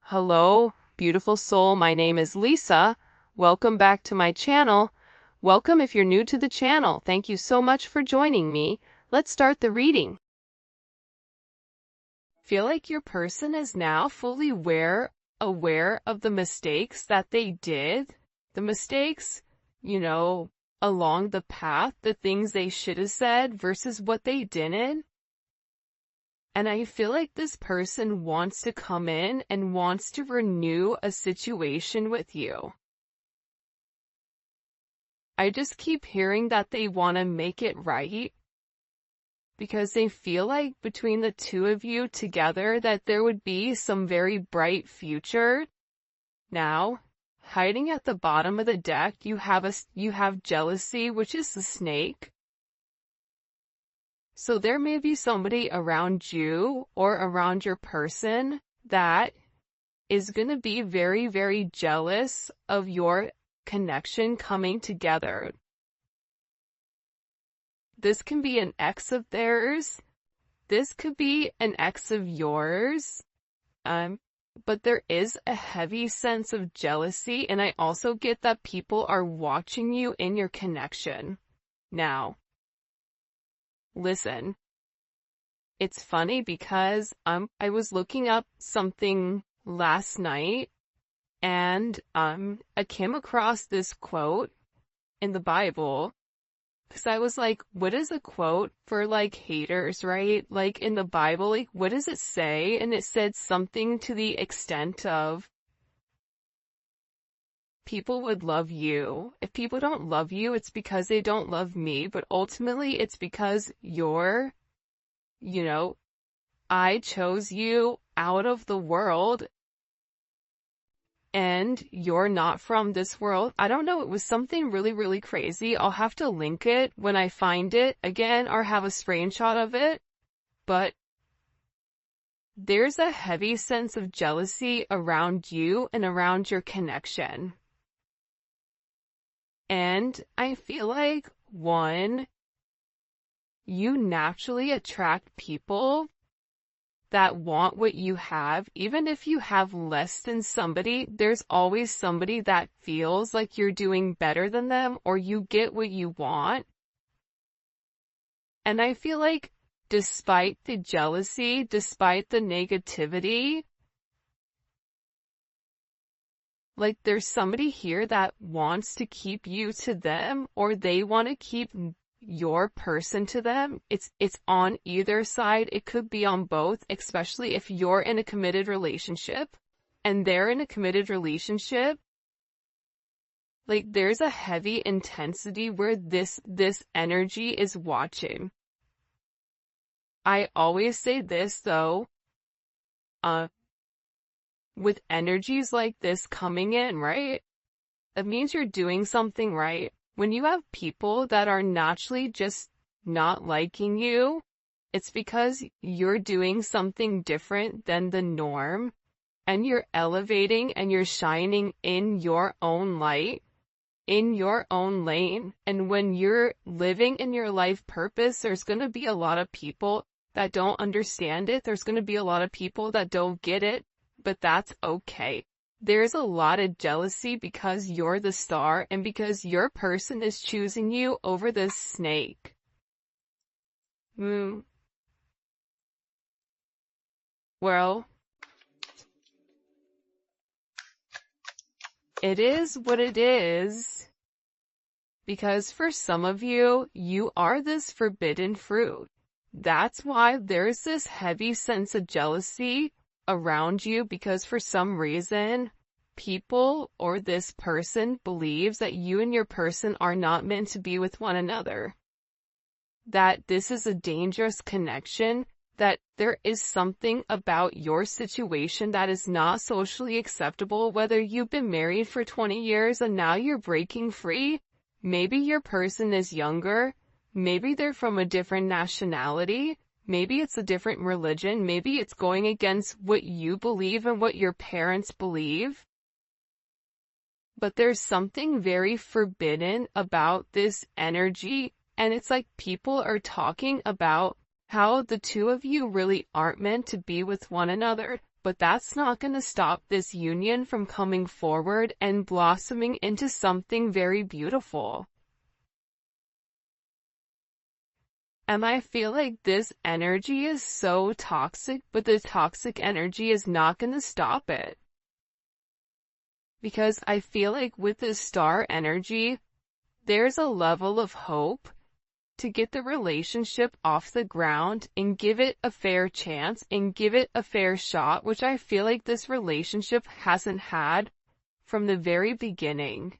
Hello, beautiful soul. My name is Lisa. Welcome back to my channel. Welcome if you're new to the channel. Thank you so much for joining me. Let's start the reading. Feel like your person is now fully aware of the mistakes that they did. The mistakes, along the path, the things they should have said versus what they didn't. And I feel like this person wants to come in and wants to renew a situation with you. I just keep hearing that they want to make it right because they feel like between the two of you together that there would be some very bright future. Now, hiding at the bottom of the deck, you have jealousy, which is the snake. So there may be somebody around you or around your person that is going to be very, very jealous of your connection coming together. This can be an ex of theirs. This could be an ex of yours. But there is a heavy sense of jealousy, and I also get that people are watching you in your connection. Now, listen, it's funny because I was looking up something last night and I came across this quote in the Bible because I was like, what is a quote for like haters, right? Like in the Bible, like what does it say? And it said something to the extent of people would love you. If people don't love you, it's because they don't love me, but ultimately it's because I chose you out of the world and you're not from this world. I don't know, it was something really, really crazy. I'll have to link it when I find it again or have a screenshot of it, but there's a heavy sense of jealousy around you and around your connection. And I feel like, one, you naturally attract people that want what you have. Even if you have less than somebody, there's always somebody that feels like you're doing better than them or you get what you want. And I feel like despite the jealousy, despite the negativity, like there's somebody here that wants to keep you to them or they want to keep your person to them. It's on either side. It could be on both, especially if you're in a committed relationship and they're in a committed relationship. Like there's a heavy intensity where this energy is watching. I always say this though, with energies like this coming in, right? It means you're doing something right. When you have people that are naturally just not liking you, it's because you're doing something different than the norm, and you're elevating and you're shining in your own light, in your own lane. And when you're living in your life purpose, there's going to be a lot of people that don't understand it. There's going to be a lot of people that don't get it. But that's okay. There's a lot of jealousy because you're the star and because your person is choosing you over this snake. Well, it is what it is because for some of you, you are this forbidden fruit. That's why there's this heavy sense of jealousy around you because for some reason, people or this person believes that you and your person are not meant to be with one another. That this is a dangerous connection, that there is something about your situation that is not socially acceptable, whether you've been married for 20 years and now you're breaking free. Maybe your person is younger. Maybe they're from a different nationality. Maybe it's a different religion. Maybe it's going against what you believe and what your parents believe. But there's something very forbidden about this energy. And it's like people are talking about how the two of you really aren't meant to be with one another. but that's not going to stop this union from coming forward and blossoming into something very beautiful. And I feel like this energy is so toxic, but the toxic energy is not going to stop it. Because I feel like with this star energy, there's a level of hope to get the relationship off the ground and give it a fair chance and give it a fair shot, which I feel like this relationship hasn't had from the very beginning.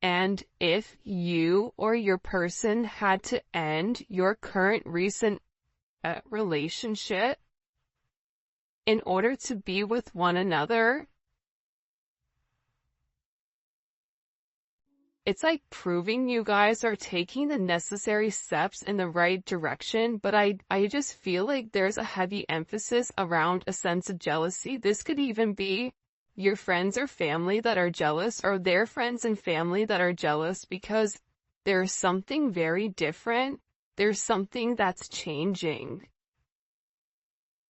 And if you or your person had to end your current recent relationship in order to be with one another, it's like proving you guys are taking the necessary steps in the right direction, but I just feel like there's a heavy emphasis around a sense of jealousy. This could even be your friends or family that are jealous, or their friends and family that are jealous, because there's something very different. There's something that's changing.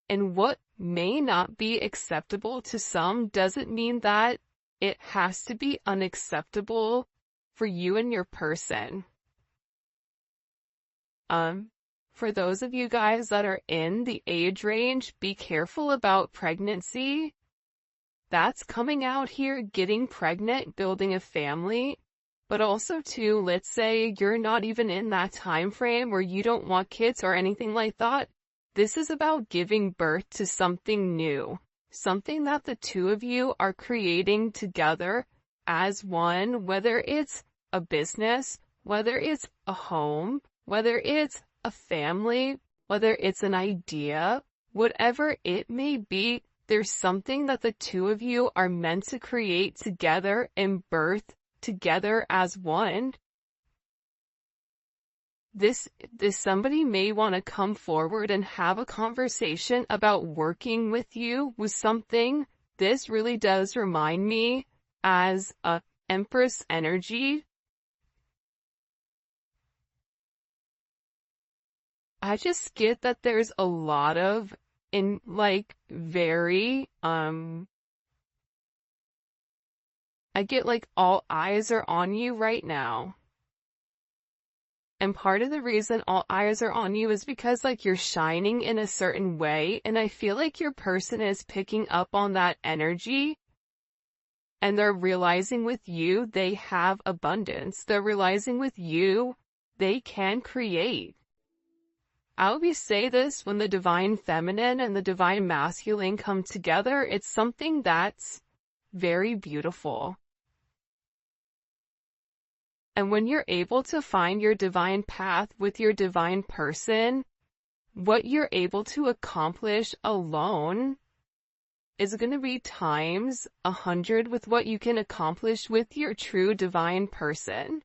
And what may not be acceptable to some doesn't mean that it has to be unacceptable for you and your person. For those of you guys that are in the age range, be careful about pregnancy. That's coming out here, getting pregnant, building a family. But also too, let's say you're not even in that time frame where you don't want kids or anything like that. This is about giving birth to something new, something that the two of you are creating together as one, whether it's a business, whether it's a home, whether it's a family, whether it's an idea, whatever it may be. There's something that the two of you are meant to create together and birth together as one. This somebody may want to come forward and have a conversation about working with you with something. This really does remind me as a Empress energy. I just get that there's a lot of very, I get like all eyes are on you right now. And part of the reason all eyes are on you is because like you're shining in a certain way, and I feel like your person is picking up on that energy, and they're realizing with you they have abundance. They're realizing with you they can create. I always say this, when the divine feminine and the divine masculine come together, it's something that's very beautiful. And when you're able to find your divine path with your divine person, what you're able to accomplish alone is going to be times 100 with what you can accomplish with your true divine person.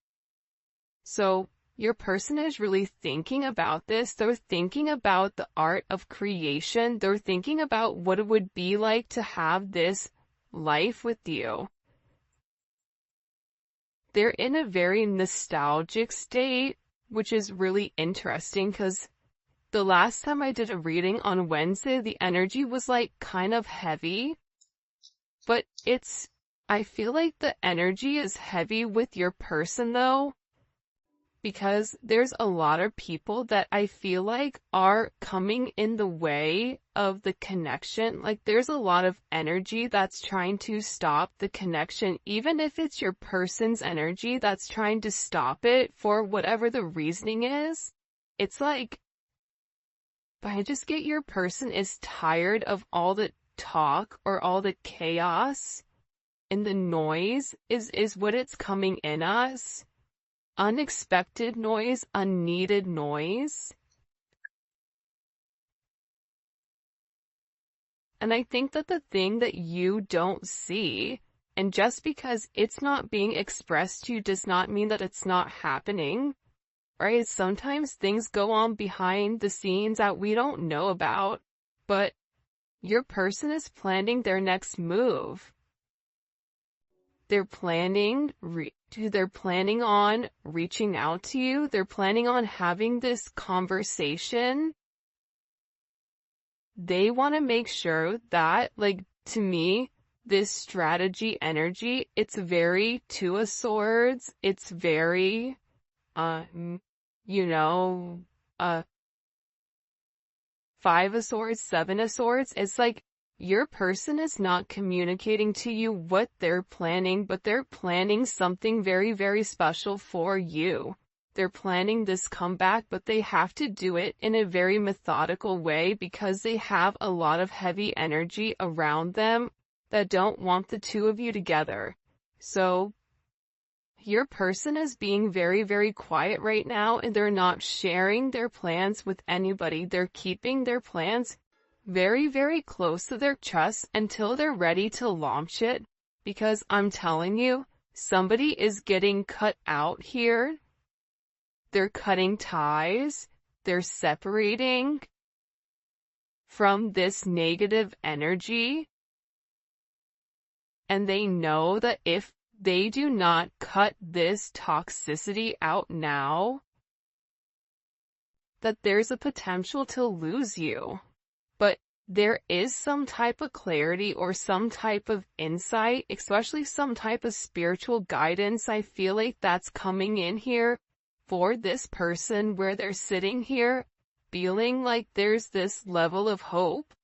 So your person is really thinking about this. They're thinking about the art of creation. They're thinking about what it would be like to have this life with you. They're in a very nostalgic state, which is really interesting because the last time I did a reading on Wednesday, the energy was like kind of heavy, but I feel like the energy is heavy with your person though, because there's a lot of people that I feel like are coming in the way of the connection. Like there's a lot of energy that's trying to stop the connection, even if it's your person's energy that's trying to stop it for whatever the reasoning is. It's like, but I just get your person is tired of all the talk or all the chaos, and the noise is what it's coming in us. Unexpected noise, unneeded noise. And I think that the thing that you don't see, and just because it's not being expressed to you does not mean that it's not happening, right? Sometimes things go on behind the scenes that we don't know about, but your person is planning their next move. They're planning on reaching out to you. They're planning on having this conversation they want to make sure that, like, to me, this strategy energy, it's very Two of Swords. It's very, you know, Five of Swords, Seven of Swords. It's like your person is not communicating to you what they're planning, but they're planning something very, very special for you. They're planning this comeback, but they have to do it in a very methodical way because they have a lot of heavy energy around them that don't want the two of you together. So your person is being very, very quiet right now, and they're not sharing their plans with anybody. They're keeping their plans very, very close to their chest until they're ready to launch it, because I'm telling you, somebody is getting cut out here. They're cutting ties. They're separating from this negative energy. And they know that if they do not cut this toxicity out now, that there's a potential to lose you. But there is some type of clarity or some type of insight, especially some type of spiritual guidance. I feel like that's coming in here for this person, where they're sitting here feeling like there's this level of hope.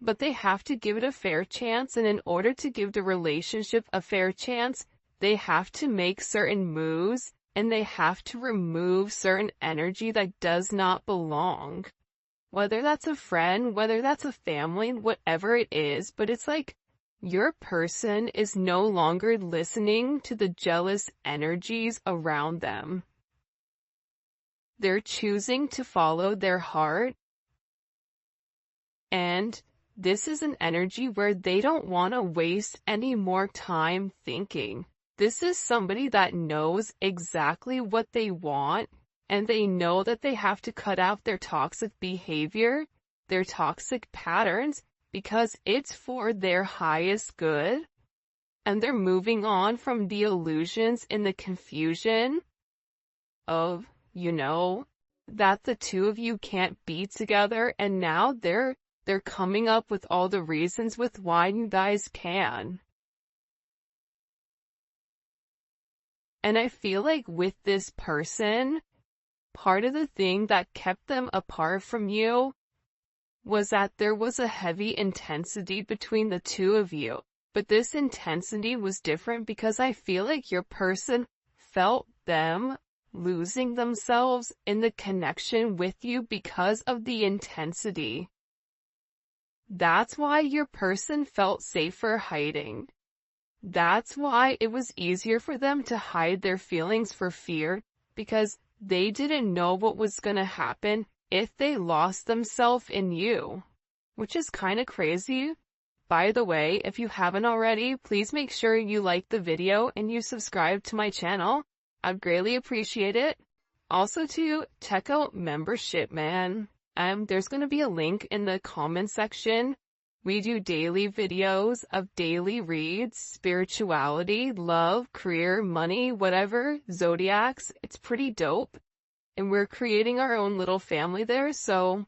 But they have to give it a fair chance, and in order to give the relationship a fair chance, they have to make certain moves, and they have to remove certain energy that does not belong. Whether that's a friend, whether that's a family, whatever it is, but it's like your person is no longer listening to the jealous energies around them. They're choosing to follow their heart, and this is an energy where they don't want to waste any more time thinking. This is somebody that knows exactly what they want, and they know that they have to cut out their toxic behavior, their toxic patterns, because it's for their highest good. And they're moving on from the illusions and the confusion of, that the two of you can't be together, and now they're coming up with all the reasons with why you guys can. And I feel like with this person, part of the thing that kept them apart from you was that there was a heavy intensity between the two of you. But this intensity was different because I feel like your person felt them losing themselves in the connection with you because of the intensity. That's why your person felt safer hiding. That's why it was easier for them to hide their feelings for fear, because they didn't know what was gonna happen if they lost themselves in you. Which is kinda crazy. By the way, if you haven't already, please make sure you like the video and you subscribe to my channel. I'd greatly appreciate it. Also to check out membership, man. There's gonna be a link in the comment section. We do daily videos of daily reads, spirituality, love, career, money, whatever, zodiacs. It's pretty dope. And we're creating our own little family there, so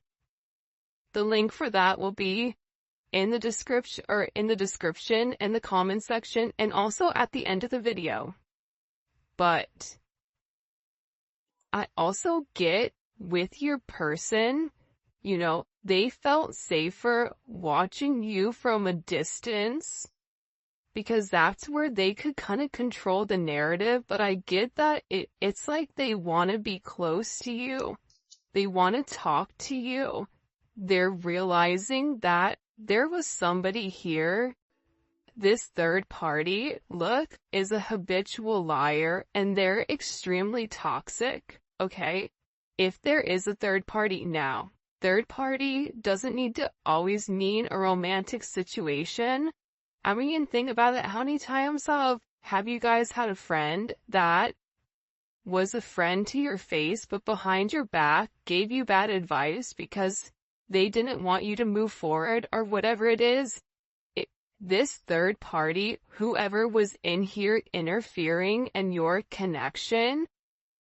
the link for that will be in the description in the comment section, and also at the end of the video. But I also get with your person, they felt safer watching you from a distance because that's where they could kind of control the narrative. But I get that it's like they want to be close to you. They want to talk to you. They're realizing that there was somebody here. This third party, look, is a habitual liar, and they're extremely toxic, okay? If there is a third party now, third party doesn't need to always mean a romantic situation. I mean, think about it. How many times have you guys had a friend that was a friend to your face, but behind your back gave you bad advice because they didn't want you to move forward or whatever it is? This third party, whoever was in here interfering in your connection,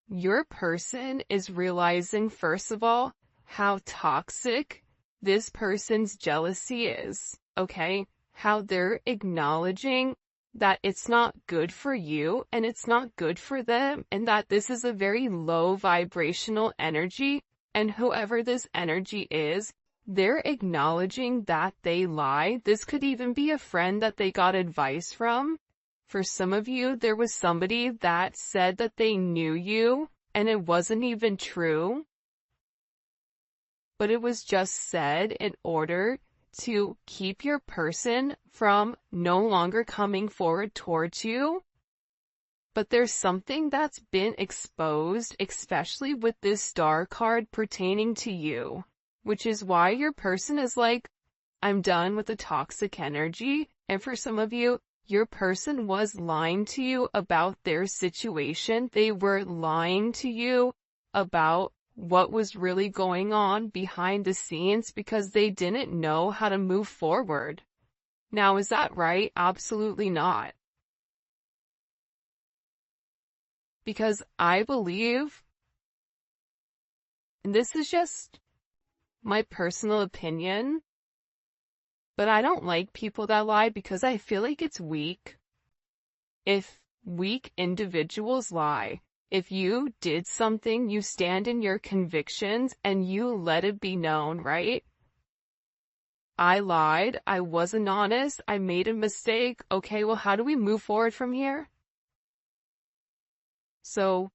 your person is realizing, first of all, how toxic this person's jealousy is, okay? How they're acknowledging that it's not good for you and it's not good for them, and that this is a very low vibrational energy, and whoever this energy is, they're acknowledging that they lie. This could even be a friend that they got advice from. For some of you, there was somebody that said that they knew you, and it wasn't even true. But it was just said in order to keep your person from no longer coming forward towards you. But there's something that's been exposed, especially with this star card pertaining to you, which is why your person is like, I'm done with the toxic energy. And for some of you, your person was lying to you about their situation. They were lying to you about what was really going on behind the scenes because they didn't know how to move forward. Now, is that right? Absolutely not. Because I believe, and this is just my personal opinion, but I don't like people that lie because I feel like it's weak. If weak individuals lie, if you did something, you stand in your convictions and you let it be known, right? I lied, I wasn't honest, I made a mistake. Okay, well, how do we move forward from here? So,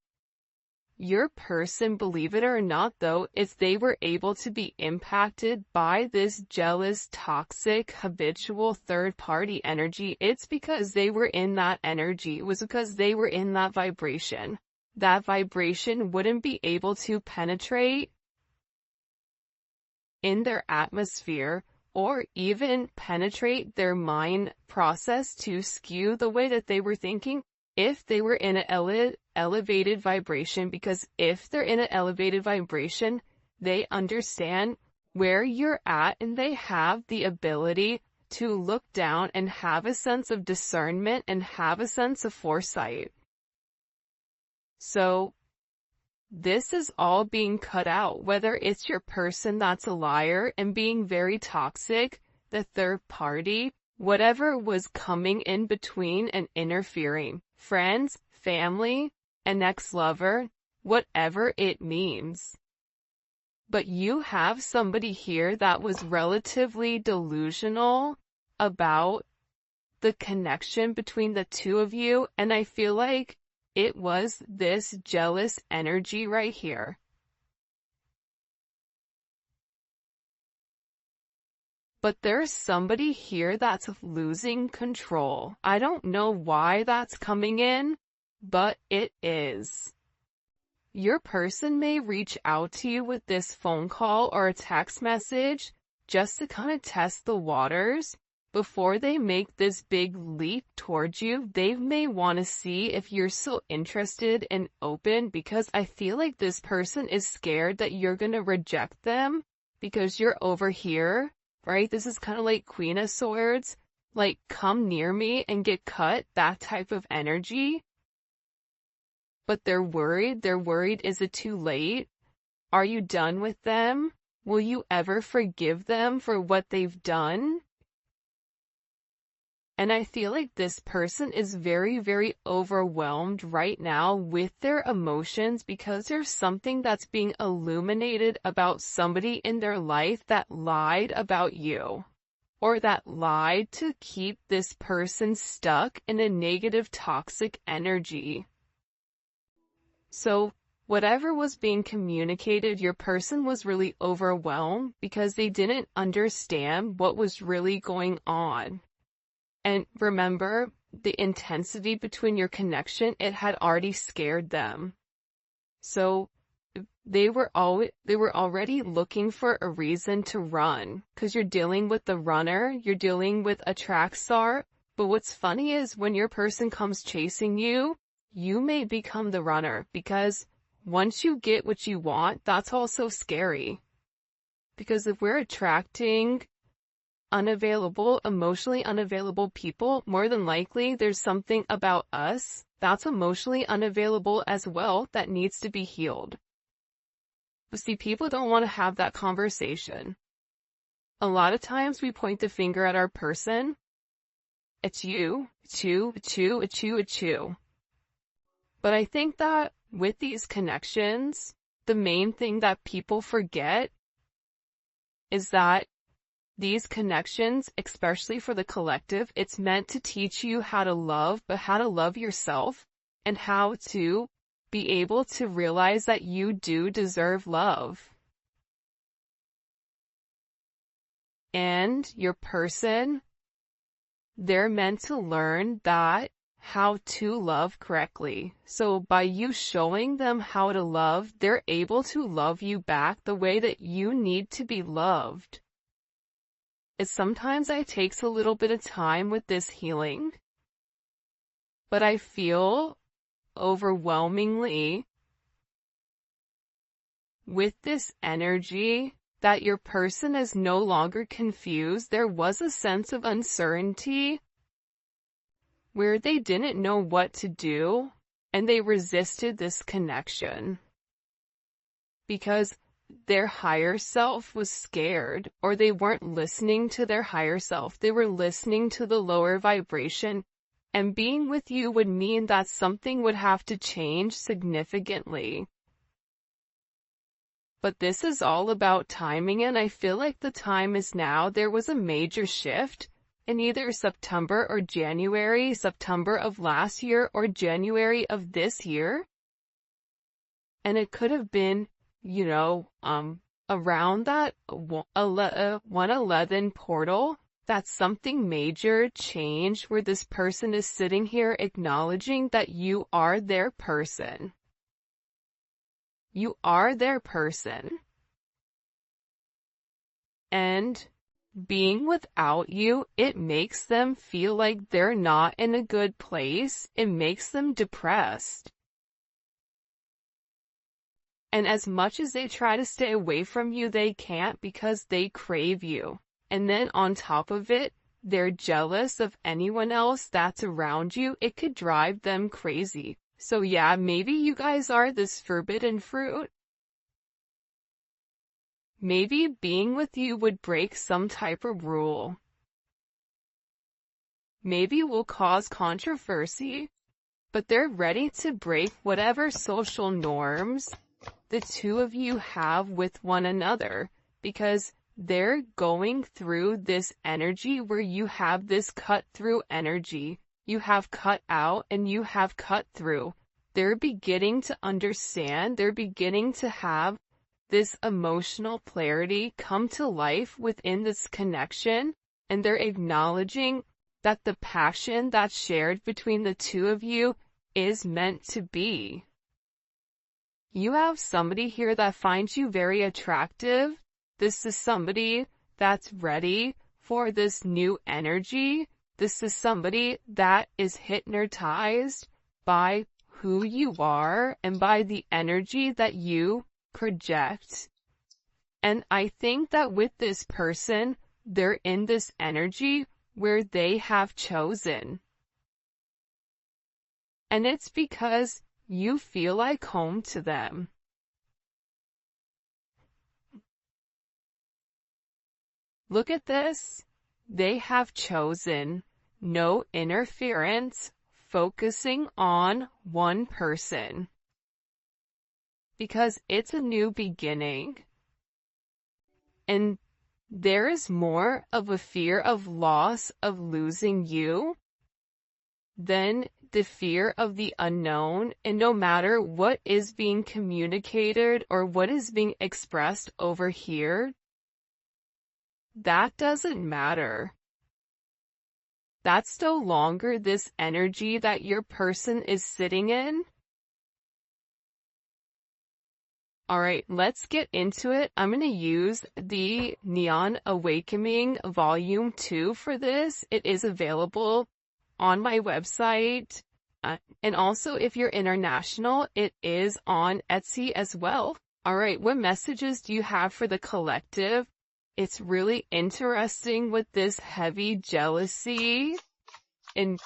your person, believe it or not though, if they were able to be impacted by this jealous, toxic, habitual third-party energy, it's because they were in that energy. It was because they were in that vibration. That vibration wouldn't be able to penetrate in their atmosphere or even penetrate their mind process to skew the way that they were thinking if they were in an elevated vibration, because if they're in an elevated vibration, they understand where you're at and they have the ability to look down and have a sense of discernment and have a sense of foresight. So this is all being cut out, whether it's your person that's a liar and being very toxic, the third party, whatever was coming in between and interfering, friends, family, an ex-lover, whatever it means. But you have somebody here that was relatively delusional about the connection between the two of you, and I feel like it was this jealous energy right here. But there's somebody here that's losing control. I don't know why that's coming in, but it is. Your person may reach out to you with this phone call or a text message just to kind of test the waters. Before they make this big leap towards you, they may want to see if you're still interested and open, because I feel like this person is scared that you're going to reject them because you're over here, right? This is kind of like Queen of Swords, like come near me and get cut, that type of energy. But they're worried. They're worried, is it too late? Are you done with them? Will you ever forgive them for what they've done? And I feel like this person is very, very overwhelmed right now with their emotions because there's something that's being illuminated about somebody in their life that lied about you, or that lied to keep this person stuck in a negative, toxic energy. So whatever was being communicated, your person was really overwhelmed because they didn't understand what was really going on. And remember, the intensity between your connection, it had already scared them. So they were already looking for a reason to run, because you're dealing with the runner, you're dealing with a track star. But what's funny is when your person comes chasing you, you may become the runner, because once you get what you want, that's also scary. Because if we're attracting emotionally unavailable people, more than likely there's something about us that's emotionally unavailable as well that needs to be healed. But see, people don't want to have that conversation. A lot of times we point the finger at our person. It's you, it's you, it's you, it's you, it's you. But I think that with these connections, the main thing that people forget is that these connections, especially for the collective, it's meant to teach you how to love, but how to love yourself and how to be able to realize that you do deserve love. And your person, they're meant to learn that how to love correctly. So by you showing them how to love, they're able to love you back the way that you need to be loved. Sometimes it takes a little bit of time with this healing, but I feel overwhelmingly with this energy that your person is no longer confused. There was a sense of uncertainty where they didn't know what to do, and they resisted this connection because their higher self was scared, or they weren't listening to their higher self. They were listening to the lower vibration, and being with you would mean that something would have to change significantly. But this is all about timing, and I feel like the time is now. There was a major shift in either September or January, September of last year or January of this year. And it could have been, around that 111 portal, that something major changed where this person is sitting here acknowledging that you are their person. You are their person. And being without you, it makes them feel like they're not in a good place. It makes them depressed. And as much as they try to stay away from you, they can't because they crave you. And then on top of it, they're jealous of anyone else that's around you. It could drive them crazy. So yeah, maybe you guys are this forbidden fruit. Maybe being with you would break some type of rule. Maybe will cause controversy, but they're ready to break whatever social norms the two of you have with one another, because they're going through this energy where you have this cut through energy. You have cut out and you have cut through. They're beginning to understand, they're beginning to have this emotional clarity come to life within this connection, and they're acknowledging that the passion that's shared between the two of you is meant to be. You have somebody here that finds you very attractive. This is somebody that's ready for this new energy. This is somebody that is hypnotized by who you are and by the energy that you project. And I think that with this person, they're in this energy where they have chosen. And it's because you feel like home to them. Look at this. They have chosen no interference, focusing on one person. Because it's a new beginning. And there is more of a fear of loss, of losing you, than the fear of the unknown. And no matter what is being communicated or what is being expressed over here, that doesn't matter. That's no longer this energy that your person is sitting in. Alright, let's get into it. I'm going to use the Neon Awakening Volume 2 for this. It is available on my website. And also, if you're international, it is on Etsy as well. Alright, what messages do you have for the collective? It's really interesting with this heavy jealousy in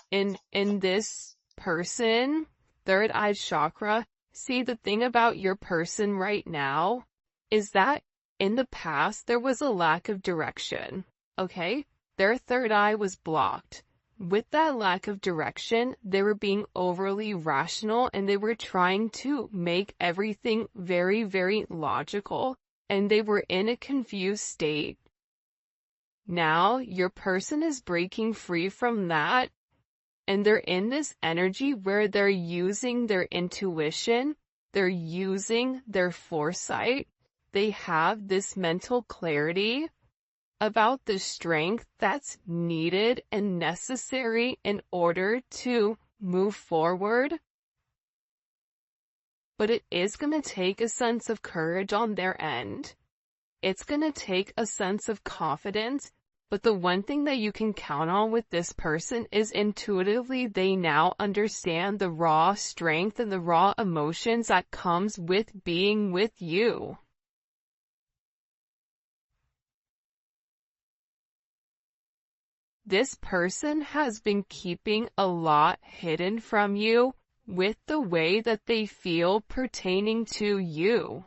this person, third eye chakra. See, the thing about your person right now is that In the past, there was a lack of direction, okay? Their third eye was blocked. With that lack of direction, they were being overly rational and they were trying to make everything very, very logical, and they were in a confused state. Now, your person is breaking free from that, and they're in this energy where they're using their intuition, they're using their foresight, they have this mental clarity about the strength that's needed and necessary in order to move forward. But it is going to take a sense of courage on their end. It's going to take a sense of confidence. But the one thing that you can count on with this person is intuitively they now understand the raw strength and the raw emotions that comes with being with you. This person has been keeping a lot hidden from you with the way that they feel pertaining to you.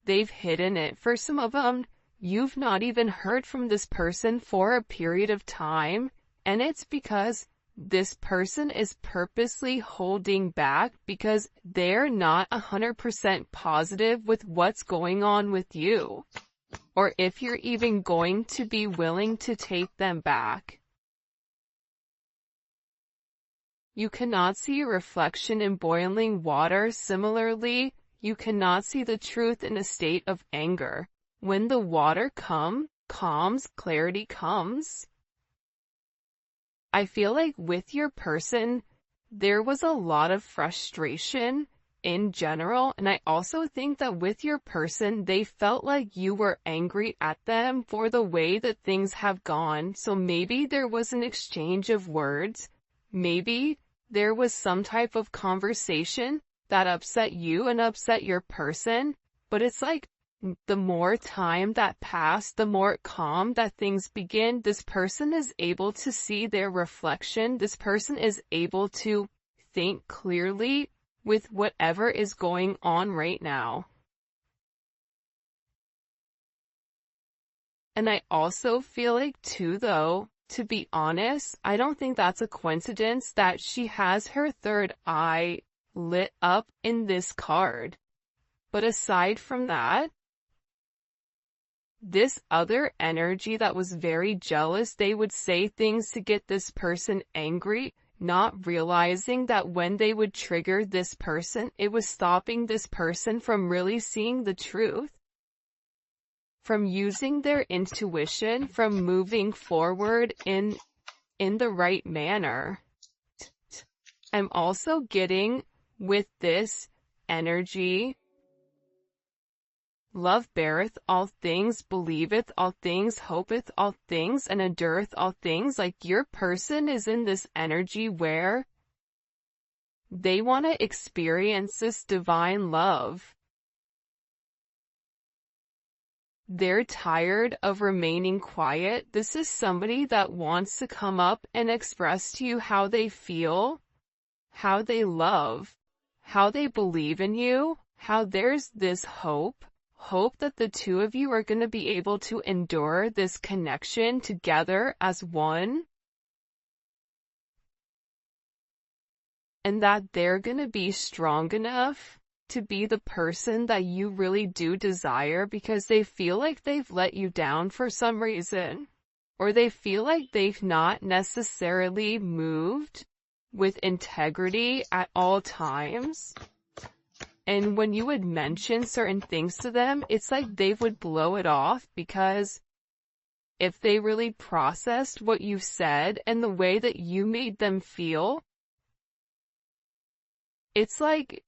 They've hidden it. For some of them, you've not even heard from this person for a period of time, and it's because this person is purposely holding back because they're not 100% positive with what's going on with you, or if you're even going to be willing to take them back. You cannot see a reflection in boiling water. Similarly, you cannot see the truth in a state of anger. When the water calms, clarity comes. I feel like with your person, there was a lot of frustration in general, and I also think that with your person, they felt like you were angry at them for the way that things have gone. So maybe there was an exchange of words. Maybe there was some type of conversation that upset you and upset your person, but it's like the more time that passed, the more calm that things begin. This person is able to see their reflection. This person is able to think clearly with whatever is going on right now. And I also feel like too, though, to be honest, I don't think that's a coincidence that she has her third eye lit up in this card. But aside from that, this other energy that was very jealous, they would say things to get this person angry, not realizing that when they would trigger this person, it was stopping this person from really seeing the truth, from using their intuition, from moving forward in the right manner. I'm also getting with this energy, love beareth all things, believeth all things, hopeth all things, and endureth all things. Like your person is in this energy where they want to experience this divine love. They're tired of remaining quiet. This is somebody that wants to come up and express to you how they feel, how they love, how they believe in you, how there's this hope that the two of you are going to be able to endure this connection together as one, and that they're going to be strong enough to be the person that you really do desire because they feel like they've let you down for some reason, or they feel like they've not necessarily moved with integrity at all times. And when you would mention certain things to them, it's like they would blow it off because if they really processed what you said and the way that you made them feel, it's like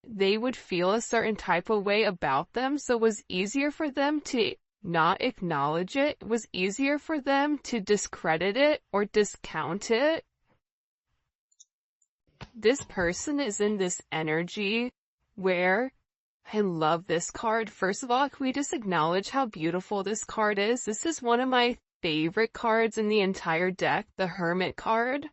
they would feel a certain type of way about them. So it was easier for them to not acknowledge it. It was easier for them to discredit it or discount it. This person is in this energy where I love this card. First of all, can we just acknowledge how beautiful this card is? This is one of my favorite cards in the entire deck, the Hermit card.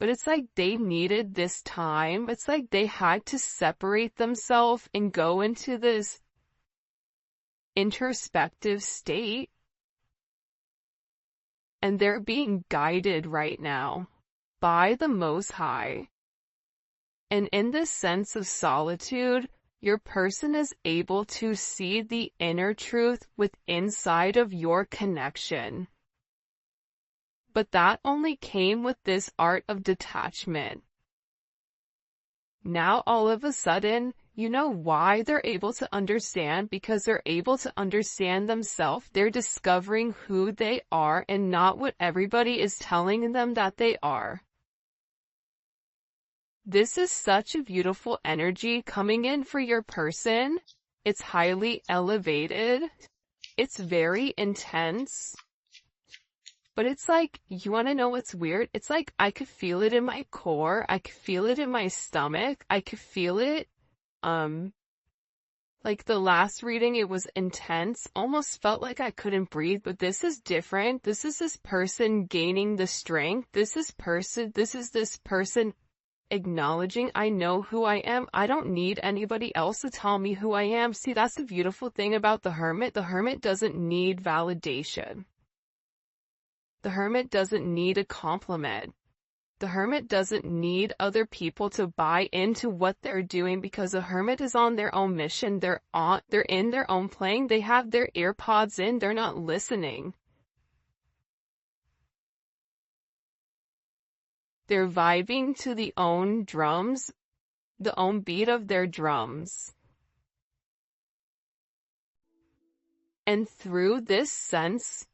But it's like they needed this time. It's like they had to separate themselves and go into this introspective state. And they're being guided right now by the Most High. And in this sense of solitude, your person is able to see the inner truth inside of your connection. But that only came with this art of detachment. Now all of a sudden, you know why they're able to understand? Because they're able to understand themselves. They're discovering who they are and not what everybody is telling them that they are. This is such a beautiful energy coming in for your person. It's highly elevated. It's very intense. But it's like, you want to know what's weird? It's like I could feel it in my core. I could feel it in my stomach. I could feel it. Like the last reading, it was intense. Almost felt like I couldn't breathe, but this is different. This is this person gaining the strength. This is this person acknowledging, I know who I am. I don't need anybody else to tell me who I am. See, that's the beautiful thing about the Hermit. The Hermit doesn't need validation. The Hermit doesn't need a compliment. The Hermit doesn't need other people to buy into what they're doing, because the Hermit is on their own mission. They're in their own plane. They have their earpods in. They're not listening. They're vibing to the own drums, the own beat of their drums. And through this sense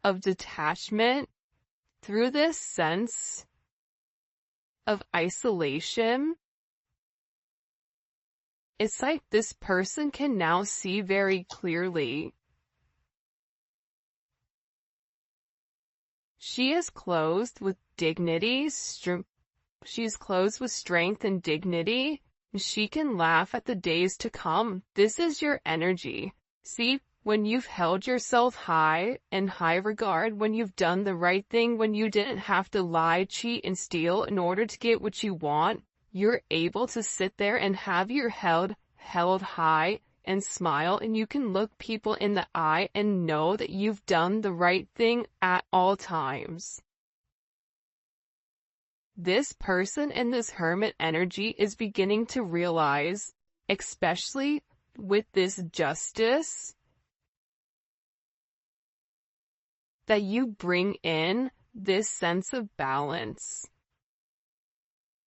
of detachment, through this sense of isolation, it's like this person can now see very clearly. She is clothed with dignity, she's clothed with strength and dignity. She can laugh at the days to come. This is your energy. See, when you've held yourself high in high regard, when you've done the right thing, when you didn't have to lie, cheat, and steal in order to get what you want, you're able to sit there and have your head held high and smile, and you can look people in the eye and know that you've done the right thing at all times. This person in this Hermit energy is beginning to realize, especially with this justice, that you bring in this sense of balance.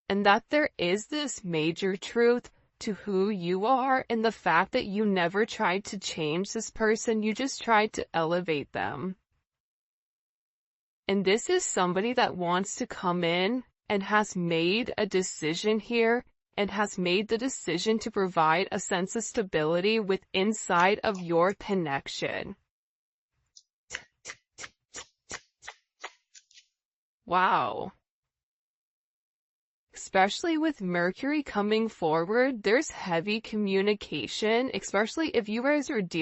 And that there is this major truth to who you are, and the fact that you never tried to change this person, you just tried to elevate them. And this is somebody that wants to come in and has made a decision here, and has made the decision to provide a sense of stability inside of your connection. Wow. Especially with Mercury coming forward, there's heavy communication, especially if you guys are dealing